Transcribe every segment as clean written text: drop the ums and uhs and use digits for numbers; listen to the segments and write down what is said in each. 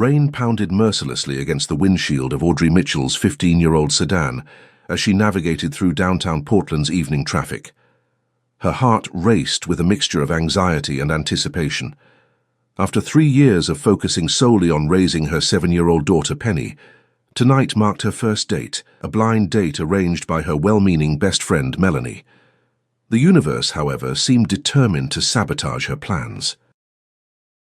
Rain pounded mercilessly against the windshield of Audrey Mitchell's 15-year-old sedan as she navigated through downtown Portland's evening traffic. Her heart raced with a mixture of anxiety and anticipation. After 3 years of focusing solely on raising her 7-year-old daughter Penny, tonight marked her first date, a blind date arranged by her well-meaning best friend Melanie. The universe, however, seemed determined to sabotage her plans.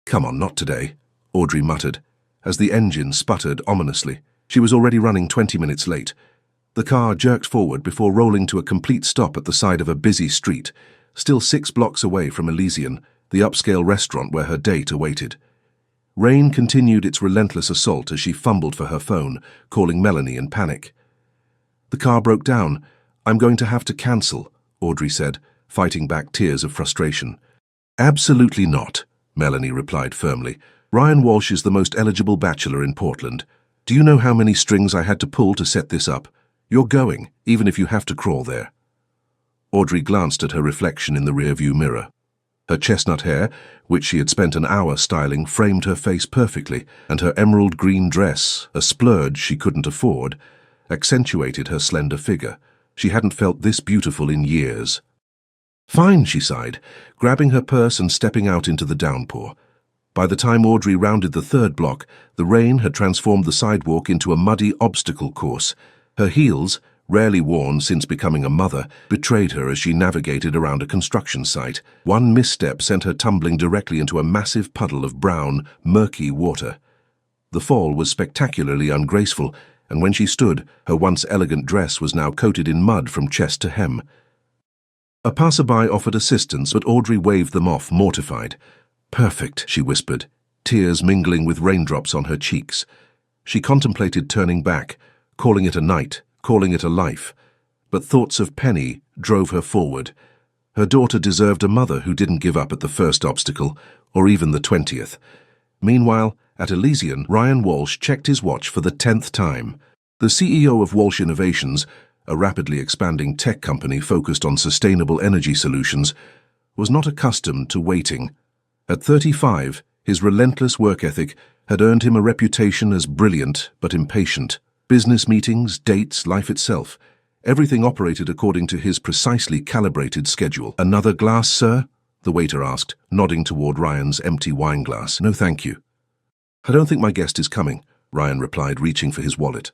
"Come on, not today," Audrey muttered, as the engine sputtered ominously. She was already running 20 minutes late. The car jerked forward before rolling to a complete stop at the side of a busy street, still 6 blocks away from Elysian, the upscale restaurant where her date awaited. Rain continued its relentless assault as she fumbled for her phone, calling Melanie in panic. "The car broke down. I'm going to have to cancel," Audrey said, fighting back tears of frustration. "Absolutely not," Melanie replied firmly. "Ryan Walsh is the most eligible bachelor in Portland. Do you know how many strings I had to pull to set this up? You're going, even if you have to crawl there." Audrey glanced at her reflection in the rearview mirror. Her chestnut hair, which she had spent an hour styling, framed her face perfectly, and her emerald green dress, a splurge she couldn't afford, accentuated her slender figure. She hadn't felt this beautiful in years. "Fine," she sighed, grabbing her purse and stepping out into the downpour. By the time Audrey rounded the 3rd block, the rain had transformed the sidewalk into a muddy obstacle course. Her heels, rarely worn since becoming a mother, betrayed her as she navigated around a construction site. One misstep sent her tumbling directly into a massive puddle of brown, murky water. The fall was spectacularly ungraceful, and when she stood, her once elegant dress was now coated in mud from chest to hem. A passerby offered assistance, but Audrey waved them off, mortified. "Perfect," she whispered, tears mingling with raindrops on her cheeks. She contemplated turning back, calling it a night, calling it a life. But thoughts of Penny drove her forward. Her daughter deserved a mother who didn't give up at the first obstacle, or even the 20th. Meanwhile, at Elysian, Ryan Walsh checked his watch for the 10th time. The CEO of Walsh Innovations, a rapidly expanding tech company focused on sustainable energy solutions, was not accustomed to waiting. At 35, his relentless work ethic had earned him a reputation as brilliant but impatient. Business meetings, dates, life itself, everything operated according to his precisely calibrated schedule. "Another glass, sir?" the waiter asked, nodding toward Ryan's empty wine glass. "No, thank you." "I don't think my guest is coming," Ryan replied, reaching for his wallet.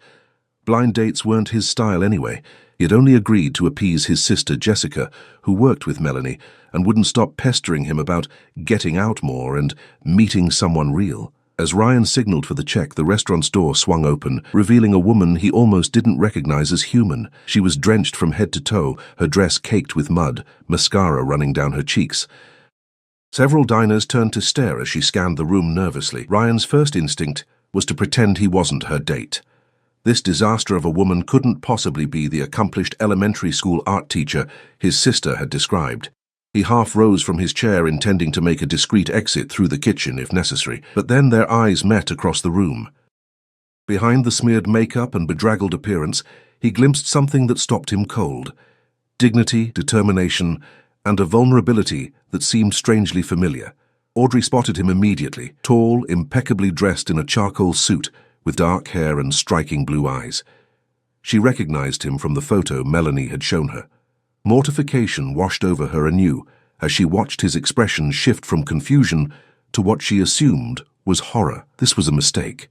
Blind dates weren't his style anyway. He had only agreed to appease his sister Jessica, who worked with Melanie, and wouldn't stop pestering him about getting out more and meeting someone real. As Ryan signaled for the check, the restaurant's door swung open, revealing a woman he almost didn't recognize as human. She was drenched from head to toe, her dress caked with mud, mascara running down her cheeks. Several diners turned to stare as she scanned the room nervously. Ryan's first instinct was to pretend he wasn't her date. This disaster of a woman couldn't possibly be the accomplished elementary school art teacher his sister had described. He half rose from his chair, intending to make a discreet exit through the kitchen if necessary, but then their eyes met across the room. Behind the smeared makeup and bedraggled appearance, he glimpsed something that stopped him cold. Dignity, determination, and a vulnerability that seemed strangely familiar. Audrey spotted him immediately, tall, impeccably dressed in a charcoal suit, with dark hair and striking blue eyes. She recognized him from the photo Melanie had shown her. Mortification washed over her anew as she watched his expression shift from confusion to what she assumed was horror. This was a mistake.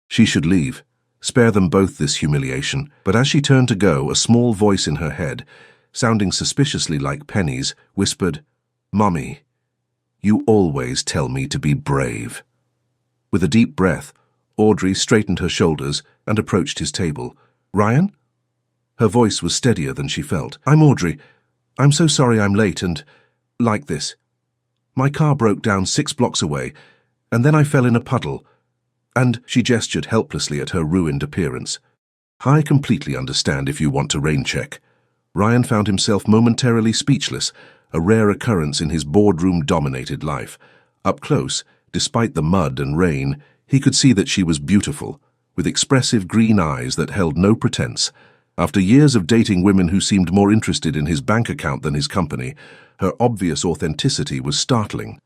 She should leave, spare them both this humiliation. But as she turned to go, a small voice in her head, sounding suspiciously like Penny's, whispered, "Mommy, you always tell me to be brave." With a deep breath, Audrey straightened her shoulders and approached his table. "Ryan?" Her voice was steadier than she felt. "I'm Audrey. I'm so sorry I'm late and like this. My car broke down 6 blocks away, and then I fell in a puddle." And she gestured helplessly at her ruined appearance. "I completely understand if you want to rain check." Ryan found himself momentarily speechless, a rare occurrence in his boardroom-dominated life. Up close, despite the mud and rain, he could see that she was beautiful, with expressive green eyes that held no pretense. After years of dating women who seemed more interested in his bank account than his company, her obvious authenticity was startling.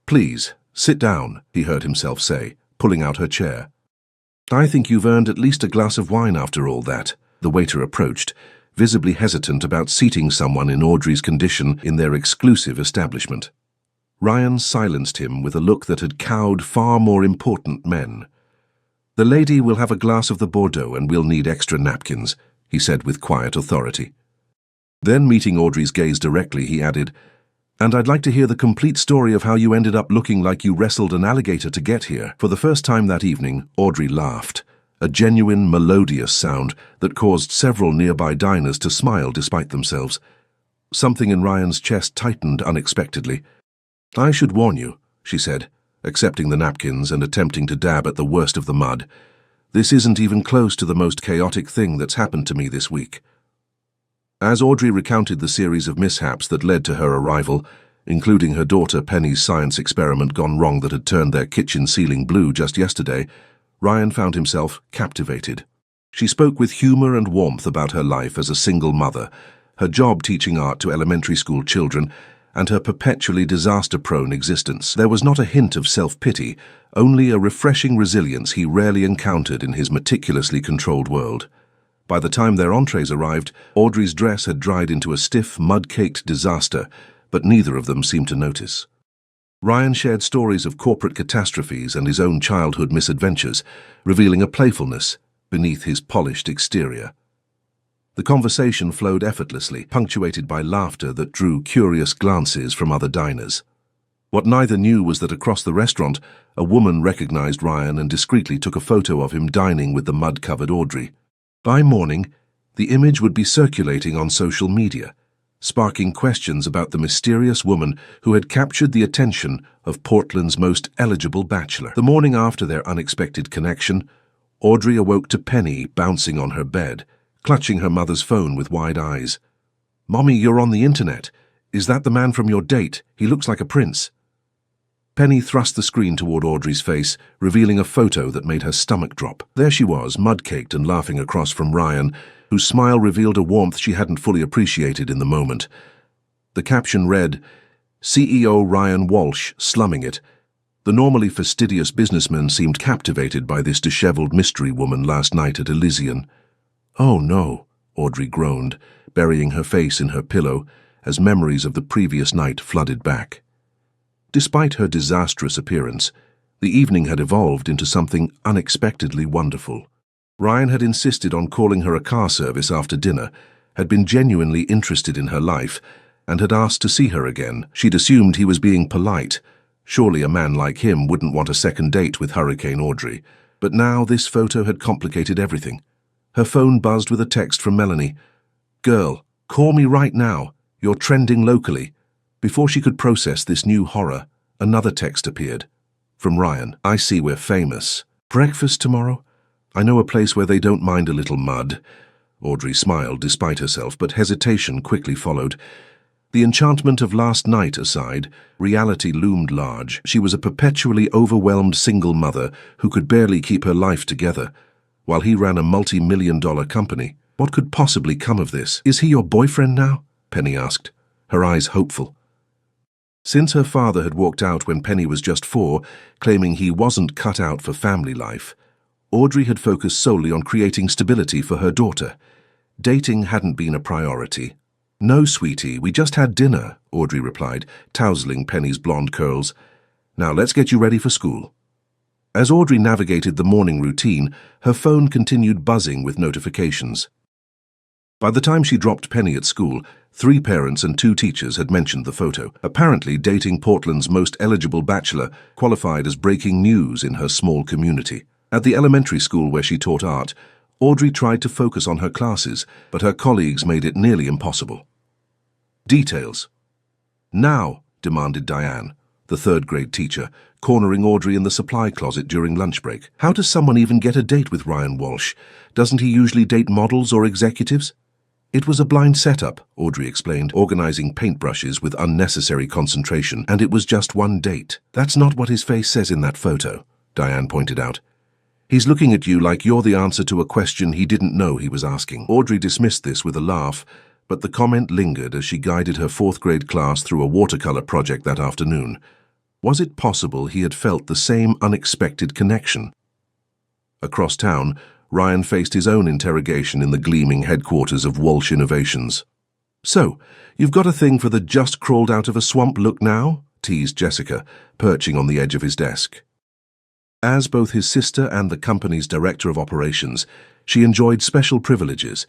"Please, sit down," he heard himself say, pulling out her chair. "I think you've earned at least a glass of wine after all that." The waiter approached, visibly hesitant about seating someone in Audrey's condition in their exclusive establishment. Ryan silenced him with a look that had cowed far more important men. "The lady will have a glass of the Bordeaux and we'll need extra napkins," he said with quiet authority. Then, meeting Audrey's gaze directly, he added, "And I'd like to hear the complete story of how you ended up looking like you wrestled an alligator to get here." For the first time that evening, Audrey laughed, a genuine, melodious sound that caused several nearby diners to smile despite themselves. Something in Ryan's chest tightened unexpectedly. "I should warn you," she said, accepting the napkins and attempting to dab at the worst of the mud. "This isn't even close to the most chaotic thing that's happened to me this week." As Audrey recounted the series of mishaps that led to her arrival, including her daughter Penny's science experiment gone wrong that had turned their kitchen ceiling blue just yesterday, Ryan found himself captivated. She spoke with humor and warmth about her life as a single mother, her job teaching art to elementary school children, and her perpetually disaster-prone existence. There was not a hint of self-pity, only a refreshing resilience he rarely encountered in his meticulously controlled world. By the time their entrees arrived, Audrey's dress had dried into a stiff, mud-caked disaster, but neither of them seemed to notice. Ryan shared stories of corporate catastrophes and his own childhood misadventures, revealing a playfulness beneath his polished exterior. The conversation flowed effortlessly, punctuated by laughter that drew curious glances from other diners. What neither knew was that across the restaurant, a woman recognized Ryan and discreetly took a photo of him dining with the mud-covered Audrey. By morning, the image would be circulating on social media, sparking questions about the mysterious woman who had captured the attention of Portland's most eligible bachelor. The morning after their unexpected connection, Audrey awoke to Penny bouncing on her bed, clutching her mother's phone with wide eyes. "Mommy, you're on the internet. Is that the man from your date? He looks like a prince." Penny thrust the screen toward Audrey's face, revealing a photo that made her stomach drop. There she was, mud-caked and laughing across from Ryan, whose smile revealed a warmth she hadn't fully appreciated in the moment. The caption read, "CEO Ryan Walsh slumming it." The normally fastidious businessman seemed captivated by this disheveled mystery woman last night at Elysian. "Oh no," Audrey groaned, burying her face in her pillow as memories of the previous night flooded back. Despite her disastrous appearance, the evening had evolved into something unexpectedly wonderful. Ryan had insisted on calling her a car service after dinner, had been genuinely interested in her life, and had asked to see her again. She'd assumed he was being polite. Surely a man like him wouldn't want a second date with Hurricane Audrey. But now this photo had complicated everything. Her phone buzzed with a text from Melanie. "Girl, call me right now. You're trending locally." Before she could process this new horror, another text appeared. From Ryan. "I see we're famous. Breakfast tomorrow? I know a place where they don't mind a little mud." Audrey smiled despite herself, but hesitation quickly followed. The enchantment of last night aside, reality loomed large. She was a perpetually overwhelmed single mother who could barely keep her life together, while he ran a multi-million-dollar company. What could possibly come of this? "Is he your boyfriend now?" Penny asked, her eyes hopeful. Since her father had walked out when Penny was just 4, claiming he wasn't cut out for family life, Audrey had focused solely on creating stability for her daughter. Dating hadn't been a priority. "No, sweetie, we just had dinner," Audrey replied, tousling Penny's blonde curls. "Now let's get you ready for school." As Audrey navigated the morning routine, her phone continued buzzing with notifications. By the time she dropped Penny at school, 3 parents and 2 teachers had mentioned the photo. Apparently, dating Portland's most eligible bachelor qualified as breaking news in her small community. At the elementary school where she taught art, Audrey tried to focus on her classes, but her colleagues made it nearly impossible. "Details." "Now," demanded Diane, the 3rd-grade teacher, cornering Audrey in the supply closet during lunch break. "How does someone even get a date with Ryan Walsh? Doesn't he usually date models or executives?" "It was a blind setup," Audrey explained, organizing paintbrushes with unnecessary concentration, "and it was just one date." "That's not what his face says in that photo," Diane pointed out. "He's looking at you like you're the answer to a question he didn't know he was asking." Audrey dismissed this with a laugh, but the comment lingered as she guided her 4th-grade class through a watercolor project that afternoon. Was it possible he had felt the same unexpected connection? Across town, Ryan faced his own interrogation in the gleaming headquarters of Walsh Innovations. "So, you've got a thing for the just-crawled-out-of-a-swamp look now?" teased Jessica, perching on the edge of his desk. As both his sister and the company's director of operations, she enjoyed special privileges,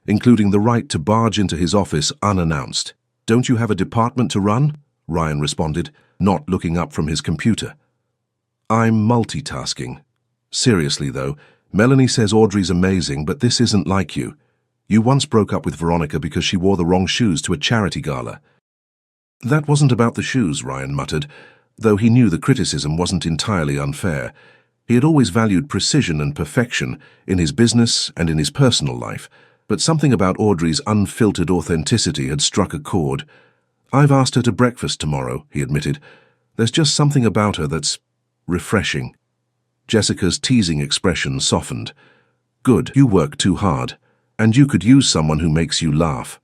including the right to barge into his office unannounced. "Don't you have a department to run?" Ryan responded, not looking up from his computer. "I'm multitasking. Seriously, though, Melanie says Audrey's amazing, but this isn't like you. You once broke up with Veronica because she wore the wrong shoes to a charity gala." "That wasn't about the shoes," Ryan muttered, though he knew the criticism wasn't entirely unfair. He had always valued precision and perfection in his business and in his personal life, but something about Audrey's unfiltered authenticity had struck a chord. "I've asked her to breakfast tomorrow," he admitted. "There's just something about her that's refreshing." Jessica's teasing expression softened. "Good, you work too hard, and you could use someone who makes you laugh."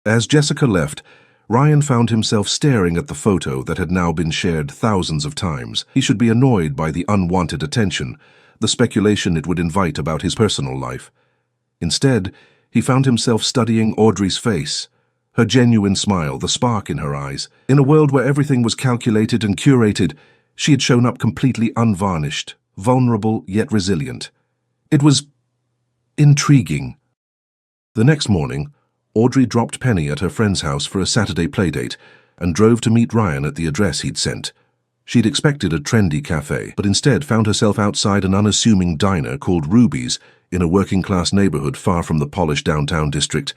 As Jessica left, Ryan found himself staring at the photo that had now been shared thousands of times. He should be annoyed by the unwanted attention, the speculation it would invite about his personal life. Instead, he found himself studying Audrey's face, her genuine smile, the spark in her eyes. In a world where everything was calculated and curated, she had shown up completely unvarnished, vulnerable yet resilient. It was intriguing. The next morning, Audrey dropped Penny at her friend's house for a Saturday playdate and drove to meet Ryan at the address he'd sent. She'd expected a trendy cafe, but instead found herself outside an unassuming diner called Ruby's in a working-class neighborhood far from the polished downtown district.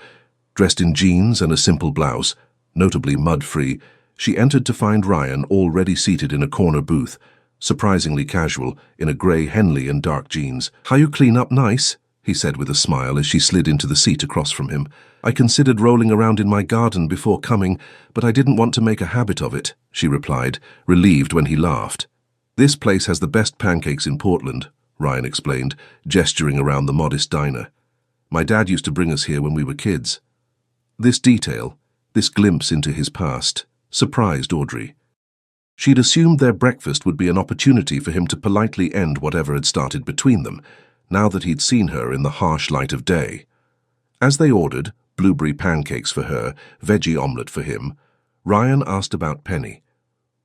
Dressed in jeans and a simple blouse, notably mud-free, she entered to find Ryan already seated in a corner booth, surprisingly casual, in a grey Henley and dark jeans. "How you clean up nice," he said with a smile as she slid into the seat across from him. "I considered rolling around in my garden before coming, but I didn't want to make a habit of it," she replied, relieved when he laughed. "This place has the best pancakes in Portland," Ryan explained, gesturing around the modest diner. "My dad used to bring us here when we were kids." This detail, this glimpse into his past, surprised Audrey. She'd assumed their breakfast would be an opportunity for him to politely end whatever had started between them, now that he'd seen her in the harsh light of day. As they ordered, blueberry pancakes for her, veggie omelette for him, Ryan asked about Penny.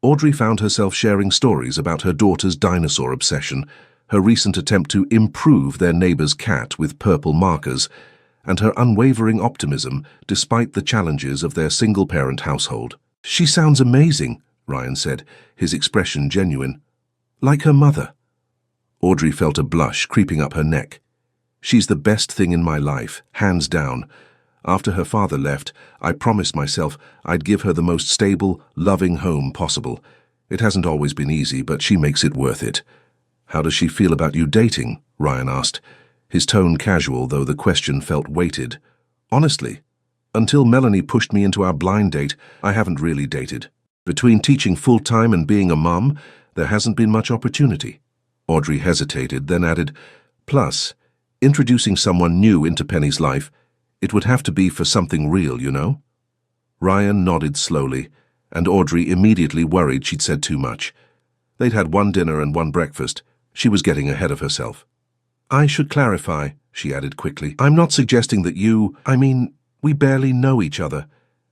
Audrey found herself sharing stories about her daughter's dinosaur obsession, her recent attempt to improve their neighbor's cat with purple markers, and her unwavering optimism despite the challenges of their single-parent household. "She sounds amazing," Ryan said, his expression genuine. "Like her mother." Audrey felt a blush creeping up her neck. "She's the best thing in my life, hands down. After her father left, I promised myself I'd give her the most stable, loving home possible. It hasn't always been easy, but she makes it worth it." "How does she feel about you dating?" Ryan asked, his tone casual, though the question felt weighted. "Honestly, until Melanie pushed me into our blind date, I haven't really dated. Between teaching full-time and being a mum, there hasn't been much opportunity." Audrey hesitated, then added, "Plus, introducing someone new into Penny's life, it would have to be for something real, you know?" Ryan nodded slowly, and Audrey immediately worried she'd said too much. They'd had one dinner and one breakfast. She was getting ahead of herself. "I should clarify," she added quickly. "I'm not suggesting that we barely know each other.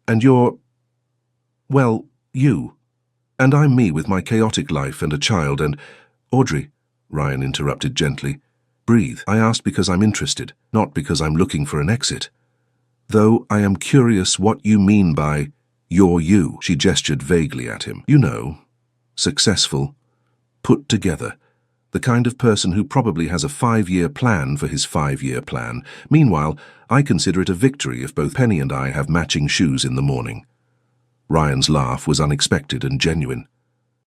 And well, you. And I'm me with my chaotic life and a child and—" "Audrey," Ryan interrupted gently. "Breathe. I asked because I'm interested, not because I'm looking for an exit. Though I am curious what you mean by you're you." She gestured vaguely at him. "You know, successful, put together. The kind of person who probably has a 5-year plan for his 5-year plan. Meanwhile, I consider it a victory if both Penny and I have matching shoes in the morning." Ryan's laugh was unexpected and genuine.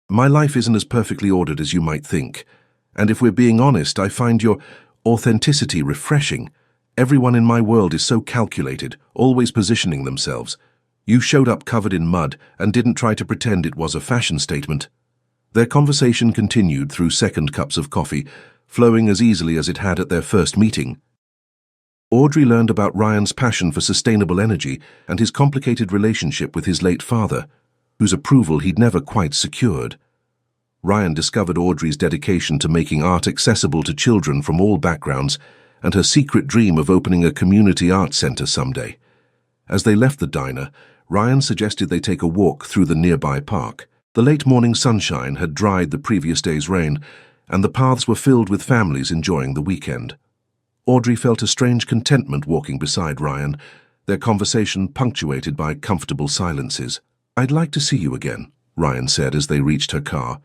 "My life isn't as perfectly ordered as you might think. And if we're being honest, I find your authenticity refreshing. Everyone in my world is so calculated, always positioning themselves. You showed up covered in mud and didn't try to pretend it was a fashion statement." Their conversation continued through second cups of coffee, flowing as easily as it had at their first meeting. Audrey learned about Ryan's passion for sustainable energy and his complicated relationship with his late father. whose approval he'd never quite secured. Ryan discovered Audrey's dedication to making art accessible to children from all backgrounds and her secret dream of opening a community art center someday. As they left the diner, Ryan suggested they take a walk through the nearby park. The late morning sunshine had dried the previous day's rain, and the paths were filled with families enjoying the weekend. Audrey felt a strange contentment walking beside Ryan, their conversation punctuated by comfortable silences. "I'd like to see you again," Ryan said as they reached her car.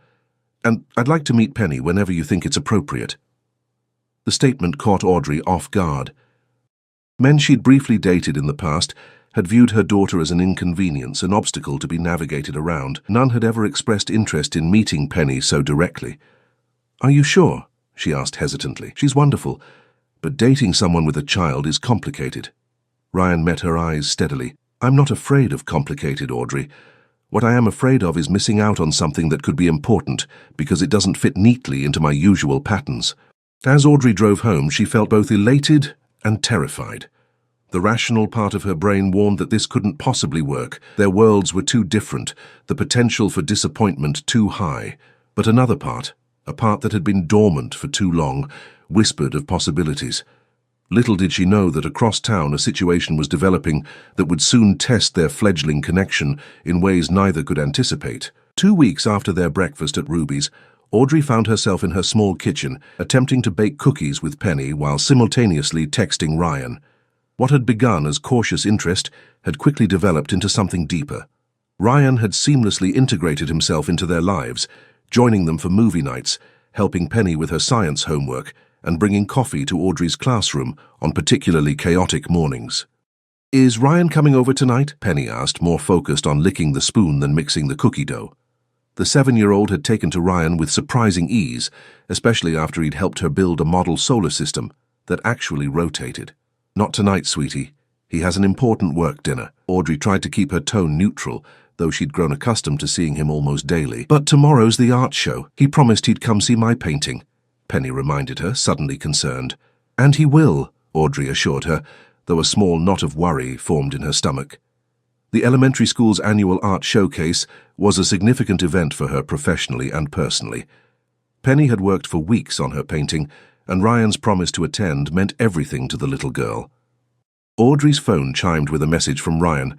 "And I'd like to meet Penny whenever you think it's appropriate." The statement caught Audrey off guard. Men she'd briefly dated in the past had viewed her daughter as an inconvenience, an obstacle to be navigated around. None had ever expressed interest in meeting Penny so directly. "Are you sure?" she asked hesitantly. "She's wonderful, but dating someone with a child is complicated." Ryan met her eyes steadily. "I'm not afraid of complicated, Audrey. What I am afraid of is missing out on something that could be important because it doesn't fit neatly into my usual patterns." As Audrey drove home, she felt both elated and terrified. The rational part of her brain warned that this couldn't possibly work. Their worlds were too different, the potential for disappointment too high. But another part, a part that had been dormant for too long, whispered of possibilities. Little did she know that across town a situation was developing that would soon test their fledgling connection in ways neither could anticipate. 2 weeks after their breakfast at Ruby's, Audrey found herself in her small kitchen, attempting to bake cookies with Penny while simultaneously texting Ryan. What had begun as cautious interest had quickly developed into something deeper. Ryan had seamlessly integrated himself into their lives, joining them for movie nights, helping Penny with her science homework, and bringing coffee to Audrey's classroom on particularly chaotic mornings. "Is Ryan coming over tonight?" Penny asked, more focused on licking the spoon than mixing the cookie dough. The 7-year-old had taken to Ryan with surprising ease, especially after he'd helped her build a model solar system that actually rotated. "Not tonight, sweetie. He has an important work dinner." Audrey tried to keep her tone neutral, though she'd grown accustomed to seeing him almost daily. "But tomorrow's the art show. He promised he'd come see my painting," Penny reminded her, suddenly concerned. "And he will," Audrey assured her, though a small knot of worry formed in her stomach. The elementary school's annual art showcase was a significant event for her professionally and personally. Penny had worked for weeks on her painting, and Ryan's promise to attend meant everything to the little girl. Audrey's phone chimed with a message from Ryan.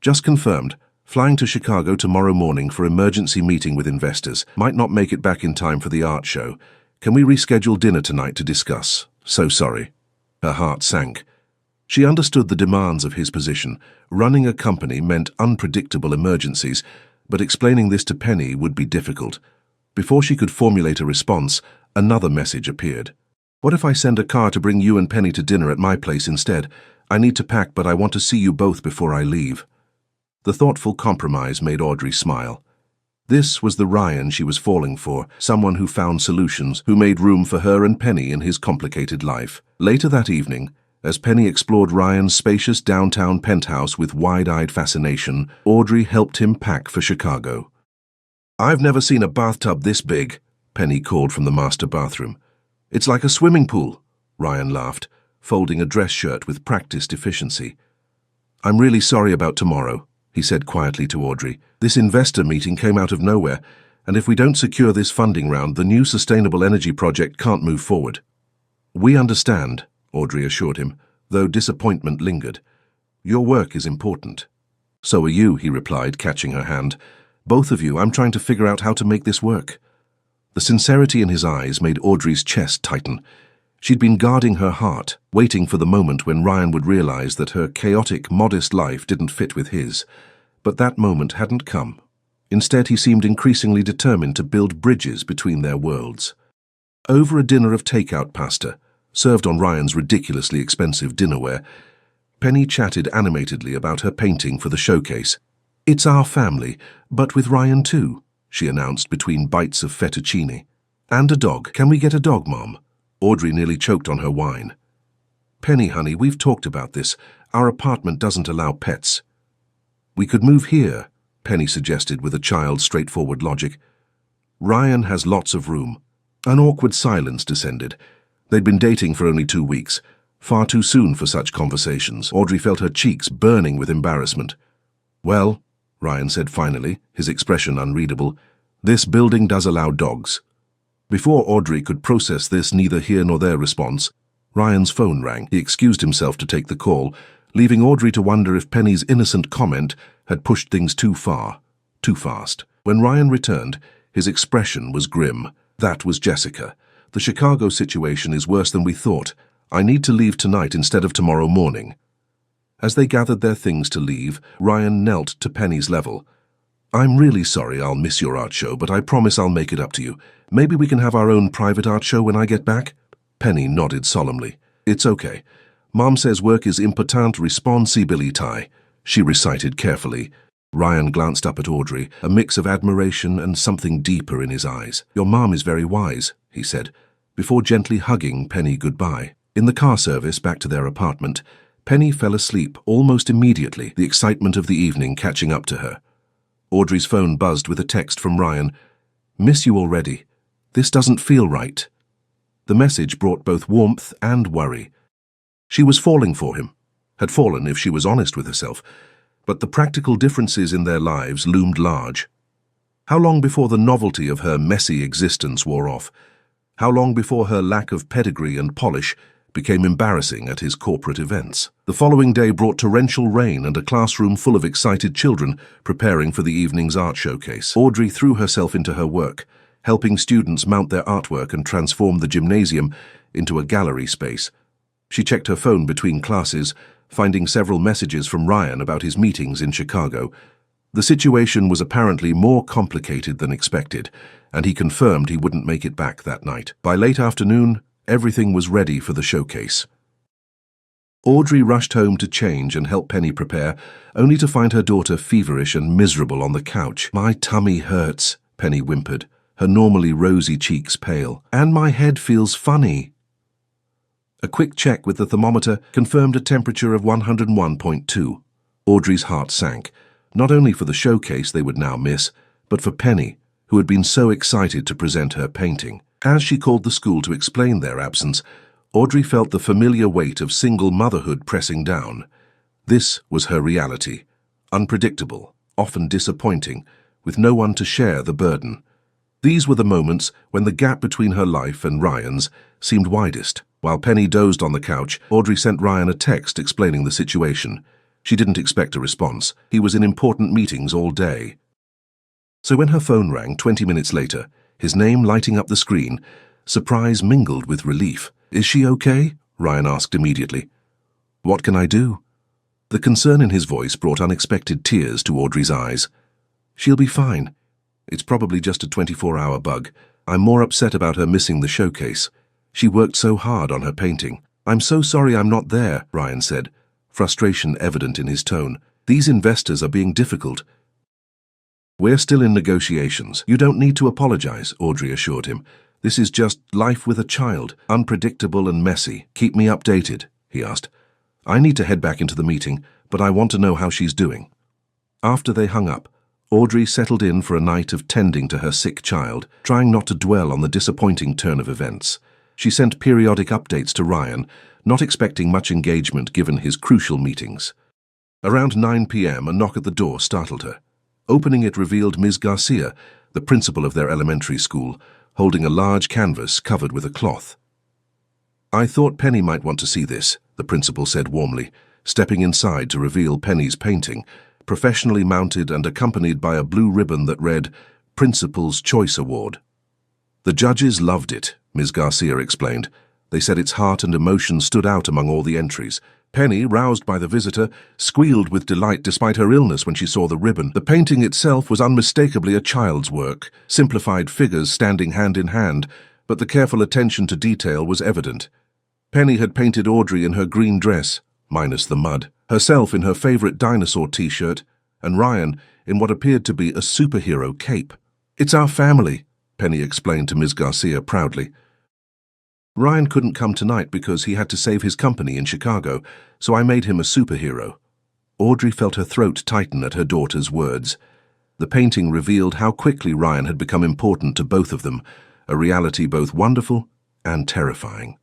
"Just confirmed. Flying to Chicago tomorrow morning for emergency meeting with investors. Might not make it back in time for the art show. Can we reschedule dinner tonight to discuss? So sorry." Her heart sank. She understood the demands of his position. Running a company meant unpredictable emergencies, but explaining this to Penny would be difficult. Before she could formulate a response, another message appeared. "What if I send a car to bring you and Penny to dinner at my place instead? I need to pack, but I want to see you both before I leave." The thoughtful compromise made Audrey smile. This was the Ryan she was falling for, someone who found solutions, who made room for her and Penny in his complicated life. Later that evening, as Penny explored Ryan's spacious downtown penthouse with wide-eyed fascination, Audrey helped him pack for Chicago. "I've never seen a bathtub this big," Penny called from the master bathroom. "It's like a swimming pool," Ryan laughed, folding a dress shirt with practiced efficiency. "I'm really sorry about tomorrow," he said quietly to Audrey. "This investor meeting came out of nowhere, and if we don't secure this funding round, the new sustainable energy project can't move forward." "We understand," Audrey assured him, though disappointment lingered. "Your work is important." "So are you," he replied, catching her hand. "Both of you, I'm trying to figure out how to make this work." The sincerity in his eyes made Audrey's chest tighten. She'd been guarding her heart, waiting for the moment when Ryan would realize that her chaotic, modest life didn't fit with his. But that moment hadn't come. Instead, he seemed increasingly determined to build bridges between their worlds. Over a dinner of takeout pasta, served on Ryan's ridiculously expensive dinnerware, Penny chatted animatedly about her painting for the showcase. "It's our family, but with Ryan too," she announced between bites of fettuccine. "And a dog. Can we get a dog, Mom?" Audrey nearly choked on her wine. "Penny, honey, we've talked about this. Our apartment doesn't allow pets." "We could move here," Penny suggested with a child's straightforward logic. "Ryan has lots of room." An awkward silence descended. They'd been dating for only 2 weeks. Far too soon for such conversations. Audrey felt her cheeks burning with embarrassment. "Well," Ryan said finally, his expression unreadable. "This building does allow dogs." Before Audrey could process this neither here nor there response, Ryan's phone rang. He excused himself to take the call, leaving Audrey to wonder if Penny's innocent comment had pushed things too far, too fast. When Ryan returned, his expression was grim. "That was Jessica. The Chicago situation is worse than we thought. I need to leave tonight instead of tomorrow morning." As they gathered their things to leave, Ryan knelt to Penny's level. "I'm really sorry I'll miss your art show, but I promise I'll make it up to you. Maybe we can have our own private art show when I get back?" Penny nodded solemnly. "It's okay. Mom says work is important responsibility," she recited carefully. Ryan glanced up at Audrey, a mix of admiration and something deeper in his eyes. "Your mom is very wise," he said, before gently hugging Penny goodbye. In the car service back to their apartment, Penny fell asleep almost immediately, the excitement of the evening catching up to her. Audrey's phone buzzed with a text from Ryan. "Miss you already. This doesn't feel right." The message brought both warmth and worry. She was falling for him, had fallen if she was honest with herself, but the practical differences in their lives loomed large. How long before the novelty of her messy existence wore off? How long before her lack of pedigree and polish became embarrassing at his corporate events? The following day brought torrential rain and a classroom full of excited children preparing for the evening's art showcase. Audrey threw herself into her work, helping students mount their artwork and transform the gymnasium into a gallery space. She checked her phone between classes, finding several messages from Ryan about his meetings in Chicago. The situation was apparently more complicated than expected, and he confirmed he wouldn't make it back that night. By late afternoon, everything was ready for the showcase. Audrey rushed home to change and help Penny prepare, only to find her daughter feverish and miserable on the couch. "My tummy hurts," Penny whimpered, her normally rosy cheeks pale. "And my head feels funny." A quick check with the thermometer confirmed a temperature of 101.2. Audrey's heart sank, not only for the showcase they would now miss, but for Penny, who had been so excited to present her painting. As she called the school to explain their absence, Audrey felt the familiar weight of single motherhood pressing down. This was her reality, unpredictable, often disappointing, with no one to share the burden. These were the moments when the gap between her life and Ryan's seemed widest. While Penny dozed on the couch, Audrey sent Ryan a text explaining the situation. She didn't expect a response. He was in important meetings all day. So when her phone rang 20 minutes later, his name lighting up the screen, surprise mingled with relief. "Is she okay?" Ryan asked immediately. "What can I do?" The concern in his voice brought unexpected tears to Audrey's eyes. "She'll be fine. It's probably just a 24-hour bug. I'm more upset about her missing the showcase. She worked so hard on her painting." "I'm so sorry I'm not there," Ryan said, frustration evident in his tone. "These investors are being difficult." "We're still in negotiations. You don't need to apologize," Audrey assured him. "This is just life with a child, unpredictable and messy. Keep me updated," he asked. "I need to head back into the meeting, but I want to know how she's doing." After they hung up, Audrey settled in for a night of tending to her sick child, trying not to dwell on the disappointing turn of events. She sent periodic updates to Ryan, not expecting much engagement given his crucial meetings. Around 9 p.m., a knock at the door startled her. Opening it revealed Ms. Garcia, the principal of their elementary school, holding a large canvas covered with a cloth. "I thought Penny might want to see this," the principal said warmly, stepping inside to reveal Penny's painting, professionally mounted and accompanied by a blue ribbon that read, "Principal's Choice Award." "The judges loved it," Ms. Garcia explained. "They said its heart and emotion stood out among all the entries." Penny, roused by the visitor, squealed with delight despite her illness when she saw the ribbon. The painting itself was unmistakably a child's work, simplified figures standing hand in hand, but the careful attention to detail was evident. Penny had painted Audrey in her green dress, minus the mud, herself in her favorite dinosaur t-shirt, and Ryan in what appeared to be a superhero cape. "It's our family," Penny explained to Ms. Garcia proudly. "Ryan couldn't come tonight because he had to save his company in Chicago, so I made him a superhero." Audrey felt her throat tighten at her daughter's words. The painting revealed how quickly Ryan had become important to both of them, a reality both wonderful and terrifying.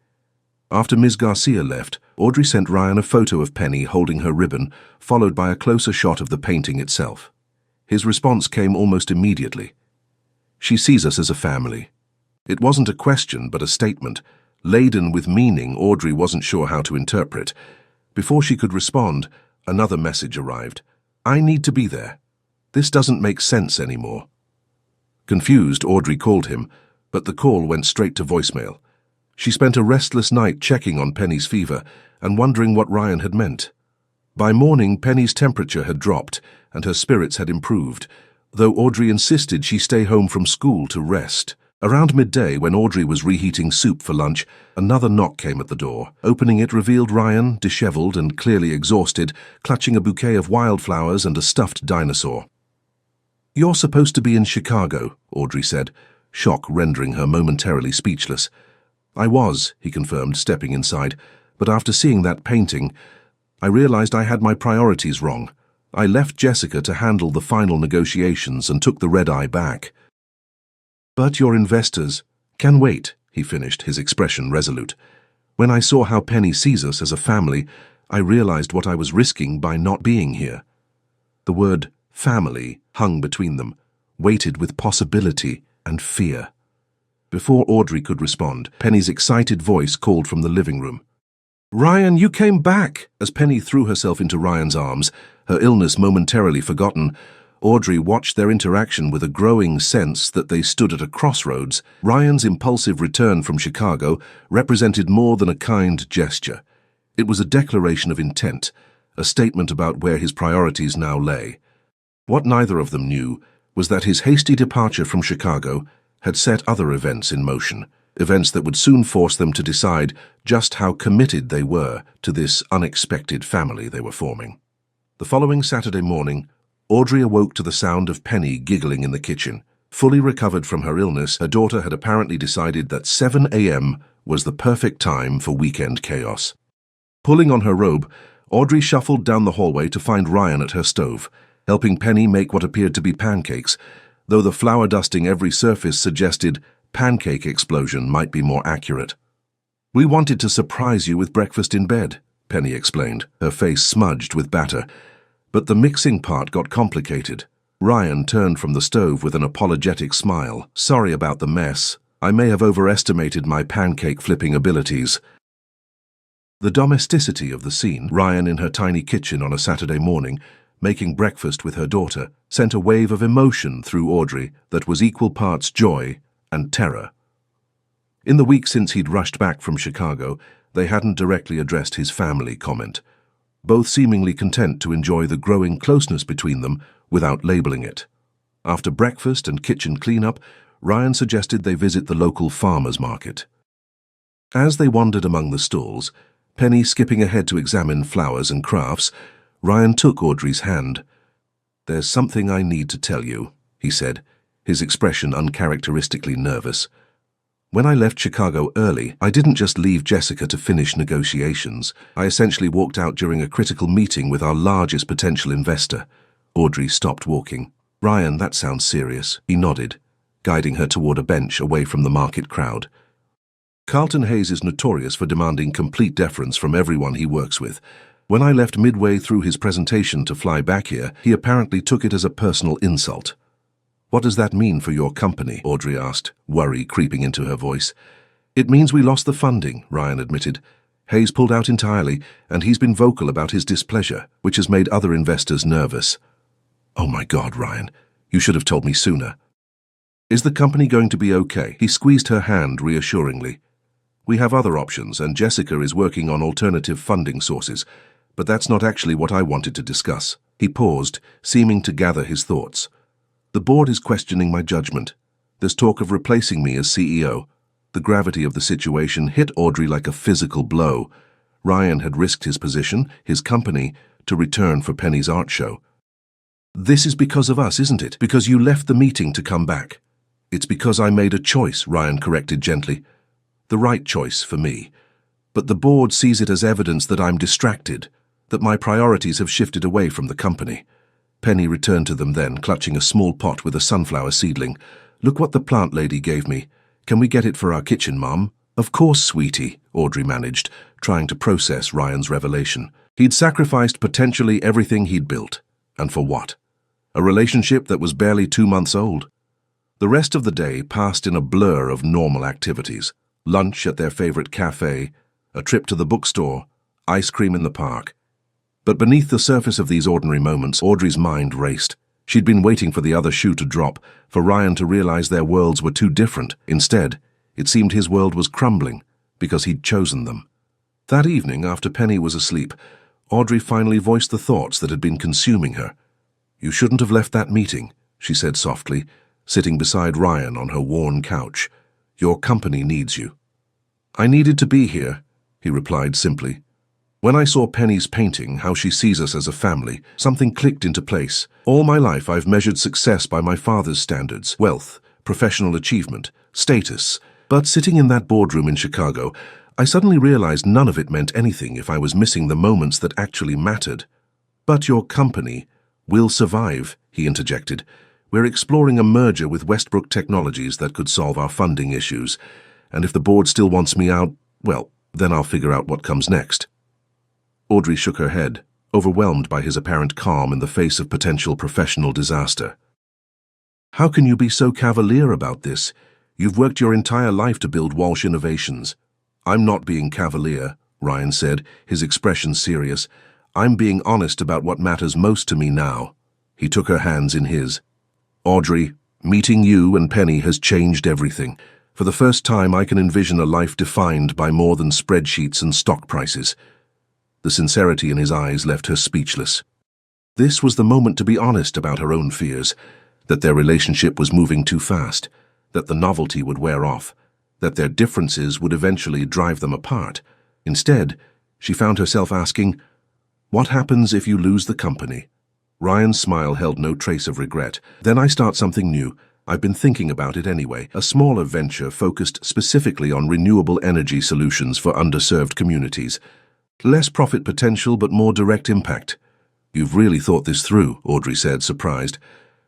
After Ms. Garcia left, Audrey sent Ryan a photo of Penny holding her ribbon, followed by a closer shot of the painting itself. His response came almost immediately. "She sees us as a family." It wasn't a question, but a statement, laden with meaning Audrey wasn't sure how to interpret. Before she could respond, another message arrived. "I need to be there. This doesn't make sense anymore." Confused, Audrey called him, but the call went straight to voicemail. She spent a restless night checking on Penny's fever and wondering what Ryan had meant. By morning, Penny's temperature had dropped and her spirits had improved, though Audrey insisted she stay home from school to rest. Around midday, when Audrey was reheating soup for lunch, another knock came at the door. Opening it revealed Ryan, disheveled and clearly exhausted, clutching a bouquet of wildflowers and a stuffed dinosaur. "You're supposed to be in Chicago," Audrey said, shock rendering her momentarily speechless. "I was," he confirmed, stepping inside, "but after seeing that painting, I realized I had my priorities wrong. I left Jessica to handle the final negotiations and took the red-eye back." "But your investors can wait," he finished, his expression resolute. "When I saw how Penny sees us as a family, I realized what I was risking by not being here." The word family hung between them, weighted with possibility and fear. Before Audrey could respond, Penny's excited voice called from the living room. "Ryan, you came back!" As Penny threw herself into Ryan's arms, her illness momentarily forgotten, Audrey watched their interaction with a growing sense that they stood at a crossroads. Ryan's impulsive return from Chicago represented more than a kind gesture. It was a declaration of intent, a statement about where his priorities now lay. What neither of them knew was that his hasty departure from Chicago had set other events in motion, events that would soon force them to decide just how committed they were to this unexpected family they were forming. The following Saturday morning, Audrey awoke to the sound of Penny giggling in the kitchen. Fully recovered from her illness, her daughter had apparently decided that 7 a.m. was the perfect time for weekend chaos. Pulling on her robe, Audrey shuffled down the hallway to find Ryan at her stove, helping Penny make what appeared to be pancakes, though the flour dusting every surface suggested pancake explosion might be more accurate. "We wanted to surprise you with breakfast in bed," Penny explained, her face smudged with batter. But the mixing part got complicated. Ryan turned from the stove with an apologetic smile. "Sorry about the mess. I may have overestimated my pancake flipping abilities." The domesticity of the scene, Ryan in her tiny kitchen on a Saturday morning, making breakfast with her daughter, sent a wave of emotion through Audrey that was equal parts joy and terror. In the week since he'd rushed back from Chicago, they hadn't directly addressed his family comment, both seemingly content to enjoy the growing closeness between them without labeling it. After breakfast and kitchen cleanup, Ryan suggested they visit the local farmers market. As they wandered among the stalls, Penny skipping ahead to examine flowers and crafts, Ryan took Audrey's hand. "There's something I need to tell you," he said, his expression uncharacteristically nervous. "When I left Chicago early, I didn't just leave Jessica to finish negotiations. I essentially walked out during a critical meeting with our largest potential investor." Audrey stopped walking. "Ryan, that sounds serious." He nodded, guiding her toward a bench away from the market crowd. "Carlton Hayes is notorious for demanding complete deference from everyone he works with. When I left midway through his presentation to fly back here, he apparently took it as a personal insult." "What does that mean for your company?" Audrey asked, worry creeping into her voice. "It means we lost the funding," Ryan admitted. "Hayes pulled out entirely, and he's been vocal about his displeasure, which has made other investors nervous." "Oh my God, Ryan, you should have told me sooner." "Is the company going to be okay?" He squeezed her hand reassuringly. "We have other options, and Jessica is working on alternative funding sources, but that's not actually what I wanted to discuss." He paused, seeming to gather his thoughts. "The board is questioning my judgment. There's talk of replacing me as CEO." The gravity of the situation hit Audrey like a physical blow. Ryan had risked his position, his company, to return for Penny's art show. "This is because of us, isn't it? Because you left the meeting to come back." "It's because I made a choice," Ryan corrected gently. "The right choice for me. But the board sees it as evidence that I'm distracted, that my priorities have shifted away from the company." Penny returned to them then, clutching a small pot with a sunflower seedling. "Look what the plant lady gave me. Can we get it for our kitchen, Mom?" "Of course, sweetie," Audrey managed, trying to process Ryan's revelation. He'd sacrificed potentially everything he'd built. And for what? a relationship that was barely 2 months old. The rest of the day passed in a blur of normal activities: lunch at their favorite cafe, a trip to the bookstore, ice cream in the park. But beneath the surface of these ordinary moments, Audrey's mind raced. She'd been waiting for the other shoe to drop, for Ryan to realize their worlds were too different. Instead, it seemed his world was crumbling, because he'd chosen them. That evening, after Penny was asleep, Audrey finally voiced the thoughts that had been consuming her. "You shouldn't have left that meeting," she said softly, sitting beside Ryan on her worn couch. "Your company needs you." "I needed to be here," he replied simply. "When I saw Penny's painting, how she sees us as a family, something clicked into place. All my life I've measured success by my father's standards: wealth, professional achievement, status. But sitting in that boardroom in Chicago, I suddenly realized none of it meant anything if I was missing the moments that actually mattered." "But your company will survive," he interjected. "We're exploring a merger with Westbrook Technologies that could solve our funding issues. And if the board still wants me out, well, then I'll figure out what comes next." Audrey shook her head, overwhelmed by his apparent calm in the face of potential professional disaster. "How can you be so cavalier about this? You've worked your entire life to build Walsh Innovations." "I'm not being cavalier," Ryan said, his expression serious. "I'm being honest about what matters most to me now." He took her hands in his. "Audrey, meeting you and Penny has changed everything. For the first time, I can envision a life defined by more than spreadsheets and stock prices." The sincerity in his eyes left her speechless. This was the moment to be honest about her own fears, that their relationship was moving too fast, that the novelty would wear off, that their differences would eventually drive them apart. Instead, she found herself asking, "What happens if you lose the company?" Ryan's smile held no trace of regret. "Then I start something new. I've been thinking about it anyway, a smaller venture focused specifically on renewable energy solutions for underserved communities. Less profit potential, but more direct impact." "You've really thought this through," Audrey said, surprised.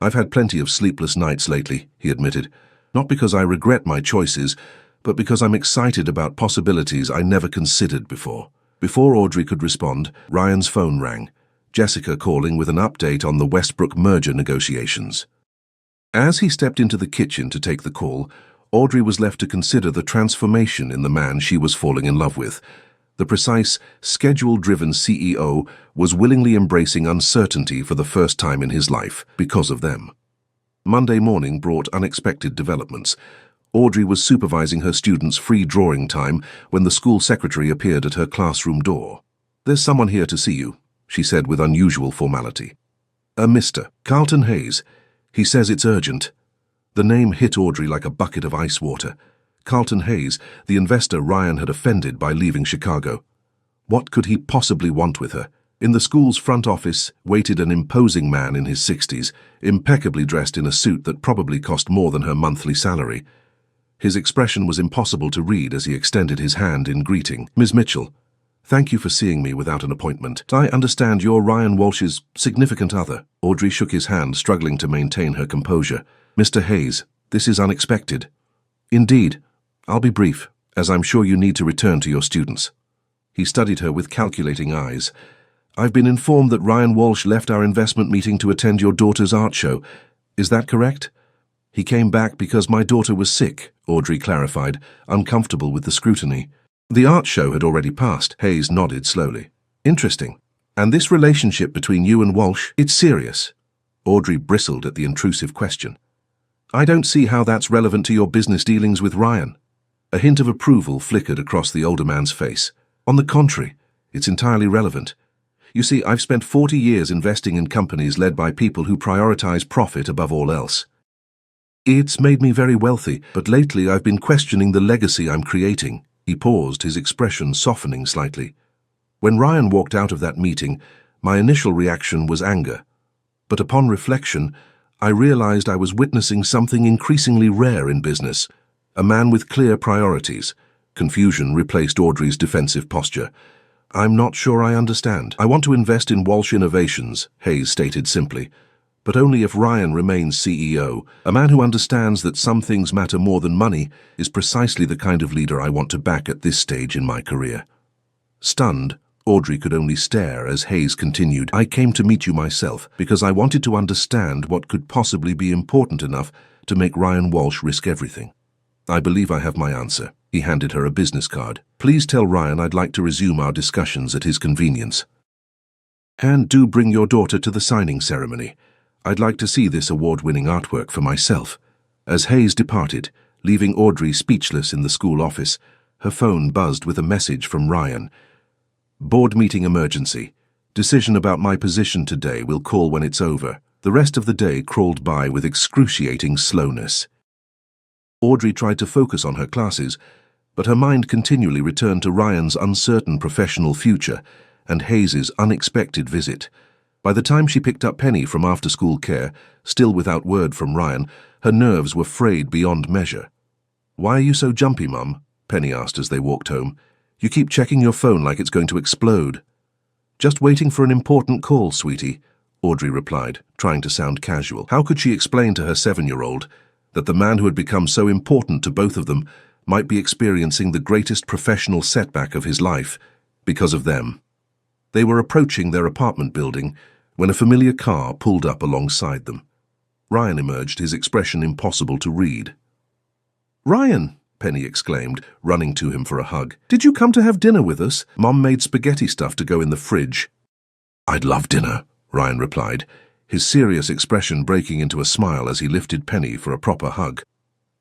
"I've had plenty of sleepless nights lately," he admitted. "Not because I regret my choices, but because I'm excited about possibilities I never considered before." Before Audrey could respond, Ryan's phone rang, Jessica calling with an update on the Westbrook merger negotiations. As he stepped into the kitchen to take the call, Audrey was left to consider the transformation in the man she was falling in love with. The precise, schedule-driven CEO was willingly embracing uncertainty for the first time in his life because of them. Monday morning brought unexpected developments. Audrey was supervising her students' free drawing time when the school secretary appeared at her classroom door. "There's someone here to see you," she said with unusual formality. "A Mr. Carlton Hayes. He says it's urgent." The name hit Audrey like a bucket of ice water. Carlton Hayes, the investor Ryan had offended by leaving Chicago. What could he possibly want with her? In the school's front office waited an imposing man in his 60s, impeccably dressed in a suit that probably cost more than her monthly salary. His expression was impossible to read as he extended his hand in greeting. "Ms. Mitchell, thank you for seeing me without an appointment. I understand you're Ryan Walsh's significant other." Audrey shook his hand, struggling to maintain her composure. "Mr. Hayes, this is unexpected." "Indeed. I'll be brief, as I'm sure you need to return to your students." He studied her with calculating eyes. "I've been informed that Ryan Walsh left our investment meeting to attend your daughter's art show. Is that correct?" "He came back because my daughter was sick," Audrey clarified, uncomfortable with the scrutiny. "The art show had already passed." Hayes nodded slowly. "Interesting. And this relationship between you and Walsh, it's serious?" Audrey bristled at the intrusive question. "I don't see how that's relevant to your business dealings with Ryan." A hint of approval flickered across the older man's face. "On the contrary, it's entirely relevant. You see, I've spent 40 years investing in companies led by people who prioritize profit above all else. It's made me very wealthy, but lately I've been questioning the legacy I'm creating." He paused, his expression softening slightly. "When Ryan walked out of that meeting, my initial reaction was anger. But upon reflection, I realized I was witnessing something increasingly rare in business. A man with clear priorities." Confusion replaced Audrey's defensive posture. "I'm not sure I understand." "I want to invest in Walsh Innovations," Hayes stated simply, "but only if Ryan remains CEO. A man who understands that some things matter more than money is precisely the kind of leader I want to back at this stage in my career." Stunned, Audrey could only stare as Hayes continued. "I came to meet you myself because I wanted to understand what could possibly be important enough to make Ryan Walsh risk everything. I believe I have my answer." He handed her a business card. "Please tell Ryan I'd like to resume our discussions at his convenience. And do bring your daughter to the signing ceremony. I'd like to see this award-winning artwork for myself." As Hayes departed, leaving Audrey speechless in the school office, her phone buzzed with a message from Ryan. "Board meeting emergency. Decision about my position today. Will call when it's over." The rest of the day crawled by with excruciating slowness. Audrey tried to focus on her classes, but her mind continually returned to Ryan's uncertain professional future and Hayes's unexpected visit. By the time she picked up Penny from after-school care, still without word from Ryan, her nerves were frayed beyond measure. "Why are you so jumpy, Mum?" Penny asked as they walked home. "You keep checking your phone like it's going to explode." "Just waiting for an important call, sweetie," Audrey replied, trying to sound casual. How could she explain to her 7-year-old that the man who had become so important to both of them might be experiencing the greatest professional setback of his life because of them? They were approaching their apartment building when a familiar car pulled up alongside them. Ryan emerged, his expression impossible to read. "Ryan!" Penny exclaimed, running to him for a hug. "Did you come to have dinner with us? Mom made spaghetti stuff to go in the fridge." "I'd love dinner," Ryan replied, his serious expression breaking into a smile as he lifted Penny for a proper hug.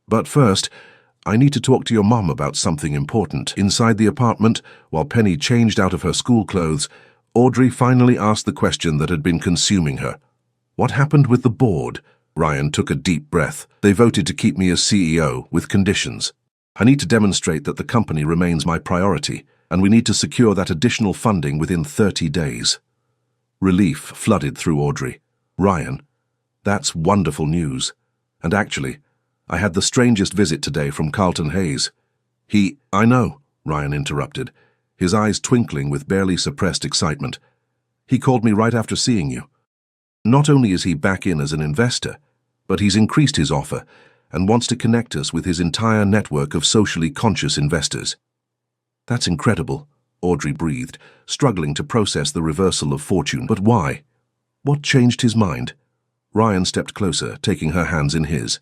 "But first, I need to talk to your mom about something important." Inside the apartment, while Penny changed out of her school clothes, Audrey finally asked the question that had been consuming her. "What happened with the board?" Ryan took a deep breath. "They voted to keep me as CEO, with conditions. I need to demonstrate that the company remains my priority, and we need to secure that additional funding within 30 days. Relief flooded through Audrey. "Ryan, that's wonderful news. And actually, I had the strangest visit today from Carlton Hayes. I know," Ryan interrupted, his eyes twinkling with barely suppressed excitement. "He called me right after seeing you. Not only is he back in as an investor, but he's increased his offer and wants to connect us with his entire network of socially conscious investors." "That's incredible," Audrey breathed, struggling to process the reversal of fortune. "But why? What changed his mind?" Ryan stepped closer, taking her hands in his.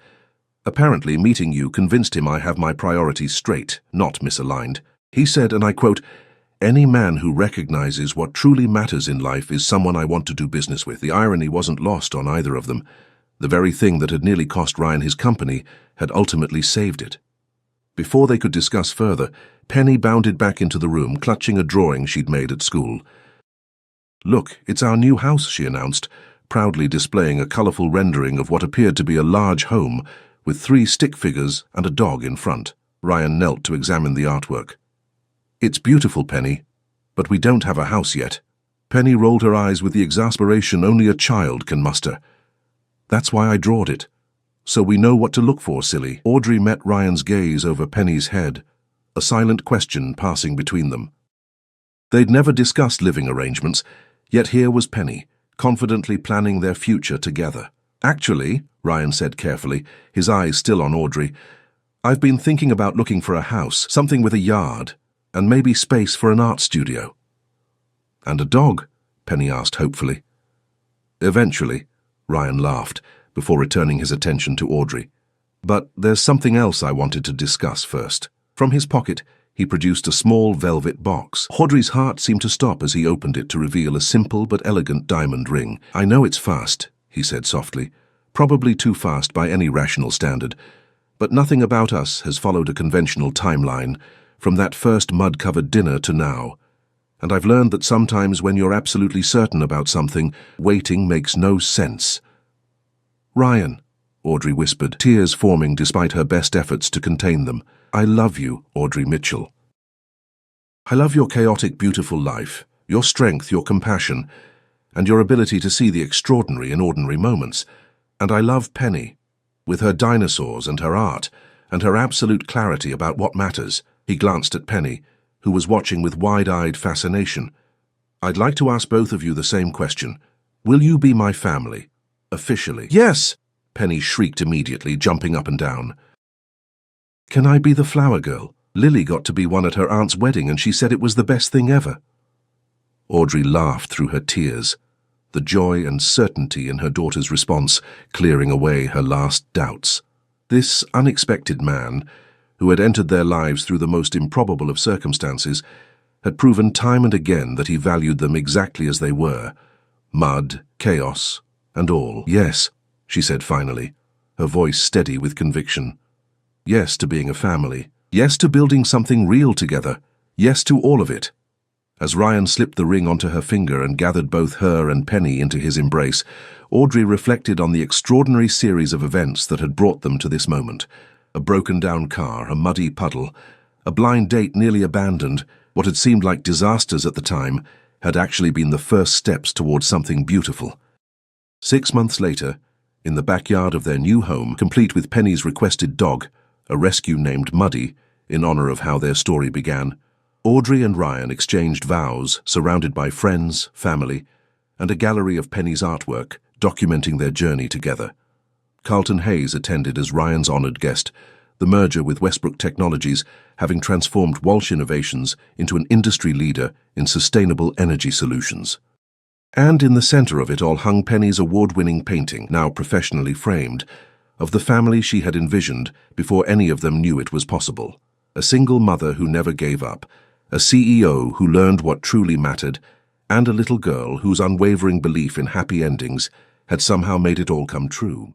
"Apparently, meeting you convinced him I have my priorities straight, not misaligned. He said, and I quote, 'Any man who recognizes what truly matters in life is someone I want to do business with.'" The irony wasn't lost on either of them. The very thing that had nearly cost Ryan his company had ultimately saved it. Before they could discuss further, Penny bounded back into the room, clutching a drawing she'd made at school. "Look, it's our new house," she announced, proudly displaying a colorful rendering of what appeared to be a large home with 3 stick figures and a dog in front. Ryan knelt to examine the artwork. "It's beautiful, Penny, but we don't have a house yet." Penny rolled her eyes with the exasperation only a child can muster. "That's why I drawed it. So we know what to look for, silly." Audrey met Ryan's gaze over Penny's head, a silent question passing between them. They'd never discussed living arrangements, yet here was Penny, confidently planning their future together. "Actually," Ryan said carefully, his eyes still on Audrey, "I've been thinking about looking for a house, something with a yard, and maybe space for an art studio." "And a dog?" Penny asked hopefully. "Eventually," Ryan laughed, before returning his attention to Audrey. "But there's something else I wanted to discuss first." From his pocket, he produced a small velvet box. Audrey's heart seemed to stop as he opened it to reveal a simple but elegant diamond ring. "I know it's fast," he said softly, "probably too fast by any rational standard, but nothing about us has followed a conventional timeline, from that first mud-covered dinner to now. And I've learned that sometimes when you're absolutely certain about something, waiting makes no sense." "Ryan," Audrey whispered, tears forming despite her best efforts to contain them. "I love you, Audrey Mitchell. I love your chaotic, beautiful life, your strength, your compassion, and your ability to see the extraordinary in ordinary moments. And I love Penny, with her dinosaurs and her art, and her absolute clarity about what matters." He glanced at Penny, who was watching with wide-eyed fascination. "I'd like to ask both of you the same question. Will you be my family? Officially?" "Yes!" Penny shrieked immediately, jumping up and down. "Can I be the flower girl? Lily got to be one at her aunt's wedding and she said it was the best thing ever." Audrey laughed through her tears, the joy and certainty in her daughter's response clearing away her last doubts. This unexpected man, who had entered their lives through the most improbable of circumstances, had proven time and again that he valued them exactly as they were, mud, chaos, and all. "Yes," she said finally, her voice steady with conviction. "Yes to being a family. Yes to building something real together. Yes to all of it." As Ryan slipped the ring onto her finger and gathered both her and Penny into his embrace, Audrey reflected on the extraordinary series of events that had brought them to this moment. A broken-down car, a muddy puddle, a blind date nearly abandoned. What had seemed like disasters at the time had actually been the first steps towards something beautiful. 6 months later, in the backyard of their new home, complete with Penny's requested dog, a rescue named Muddy, in honor of how their story began, Audrey and Ryan exchanged vows, surrounded by friends, family, and a gallery of Penny's artwork documenting their journey together. Carlton Hayes attended as Ryan's honored guest, the merger with Westbrook Technologies having transformed Walsh Innovations into an industry leader in sustainable energy solutions. And in the center of it all hung Penny's award-winning painting, now professionally framed, of the family she had envisioned before any of them knew it was possible. A single mother who never gave up, a CEO who learned what truly mattered, and a little girl whose unwavering belief in happy endings had somehow made it all come true.